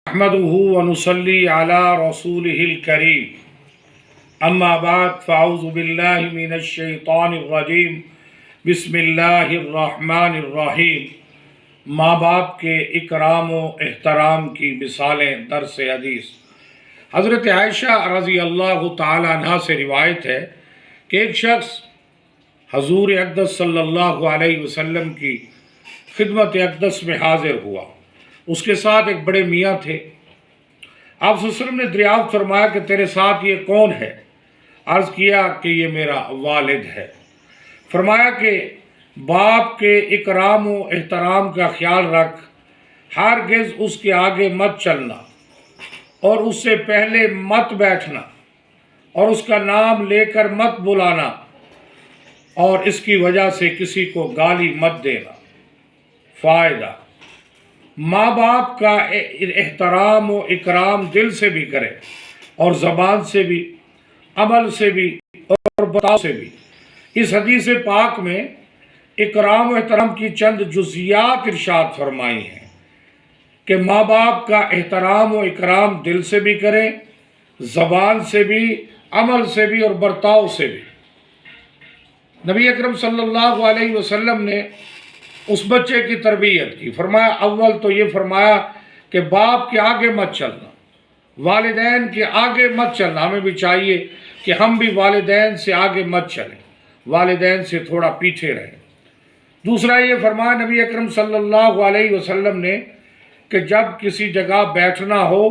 نحمده ونصلي على رسوله الكريم اما بعد فاعوذ باللہ من الشیطان الرجیم بسم اللہ الرحمن الرحیم۔ ماں باپ کے اکرام و احترام کی مثالیں درس حدیث۔ حضرت عائشہ رضی اللہ تعالی عنہ سے روایت ہے کہ ایک شخص حضور اقدس صلی اللہ علیہ وسلم کی خدمت اقدس میں حاضر ہوا۔ اس کے ساتھ ایک بڑے میاں تھے۔ آپ صلی اللہ علیہ وسلم نے دریافت فرمایا کہ تیرے ساتھ یہ کون ہے؟ عرض کیا کہ یہ میرا والد ہے۔ فرمایا کہ باپ کے اکرام و احترام کا خیال رکھ، ہرگز اس کے آگے مت چلنا اور اس سے پہلے مت بیٹھنا اور اس کا نام لے کر مت بلانا اور اس کی وجہ سے کسی کو گالی مت دینا۔ فائدہ: ماں باپ کا احترام و اکرام دل سے بھی کرے اور زبان سے بھی، عمل سے بھی اور برتاؤ سے بھی۔ اس حدیث پاک میں اکرام و احترام کی چند جزیات ارشاد فرمائی ہیں کہ ماں باپ کا احترام و اکرام دل سے بھی کرے، زبان سے بھی، عمل سے بھی اور برتاؤ سے بھی۔ نبی اکرم صلی اللہ علیہ وسلم نے اس بچے کی تربیت کی۔ فرمایا اول تو یہ فرمایا کہ باپ کے آگے مت چلنا، والدین کے آگے مت چلنا۔ ہمیں بھی چاہیے کہ ہم بھی والدین سے آگے مت چلیں، والدین سے تھوڑا پیچھے رہیں۔ دوسرا یہ فرمایا نبی اکرم صلی اللہ علیہ وسلم نے کہ جب کسی جگہ بیٹھنا ہو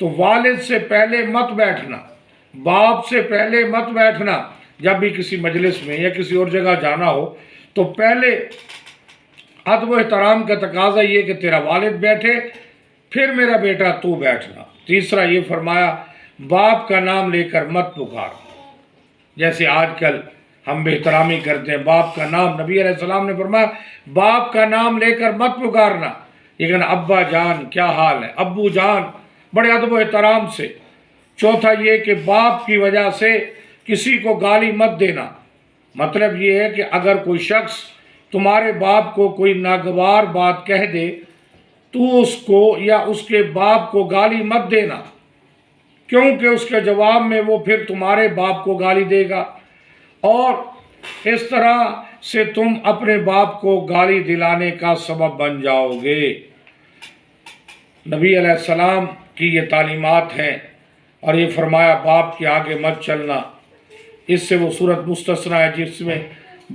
تو والد سے پہلے مت بیٹھنا، باپ سے پہلے مت بیٹھنا۔ جب بھی کسی مجلس میں یا کسی اور جگہ جانا ہو تو پہلے ادب و احترام کا تقاضا یہ کہ تیرا والد بیٹھے، پھر میرا بیٹا تو بیٹھنا۔ تیسرا یہ فرمایا باپ کا نام لے کر مت پکار، جیسے آج کل ہم بے احترامی کرتے ہیں۔ باپ کا نام، نبی علیہ السلام نے فرمایا باپ کا نام لے کر مت پکارنا، لیکن ابا جان کیا حال ہے، ابو جان، بڑے ادب و احترام سے۔ چوتھا یہ کہ باپ کی وجہ سے کسی کو گالی مت دینا۔ مطلب یہ ہے کہ اگر کوئی شخص تمہارے باپ کو کوئی ناگوار بات کہہ دے تو اس کو یا اس کے باپ کو گالی مت دینا، کیونکہ اس کے جواب میں وہ پھر تمہارے باپ کو گالی دے گا اور اس طرح سے تم اپنے باپ کو گالی دلانے کا سبب بن جاؤ گے۔ نبی علیہ السلام کی یہ تعلیمات ہیں اور یہ فرمایا باپ کے آگے مت چلنا۔ اس سے وہ صورت مستثنیٰ ہے جس میں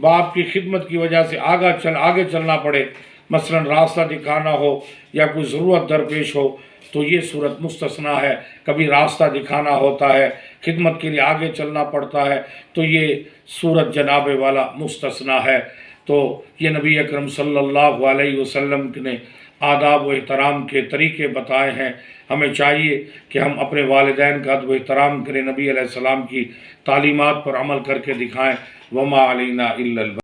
باپ کی خدمت کی وجہ سے آگے چلنا پڑے، مثلا راستہ دکھانا ہو یا کوئی ضرورت درپیش ہو تو یہ صورت مستثنیٰ ہے۔ کبھی راستہ دکھانا ہوتا ہے، خدمت کے لیے آگے چلنا پڑتا ہے تو یہ صورت جناب والا مستثنیٰ ہے۔ تو یہ نبی اکرم صلی اللہ علیہ وسلم نے آداب و احترام کے طریقے بتائے ہیں۔ ہمیں چاہیے کہ ہم اپنے والدین کا ادب و احترام کریں، نبی علیہ السلام کی تعلیمات پر عمل کر کے دکھائیں۔ وما علینا الا البلاغ۔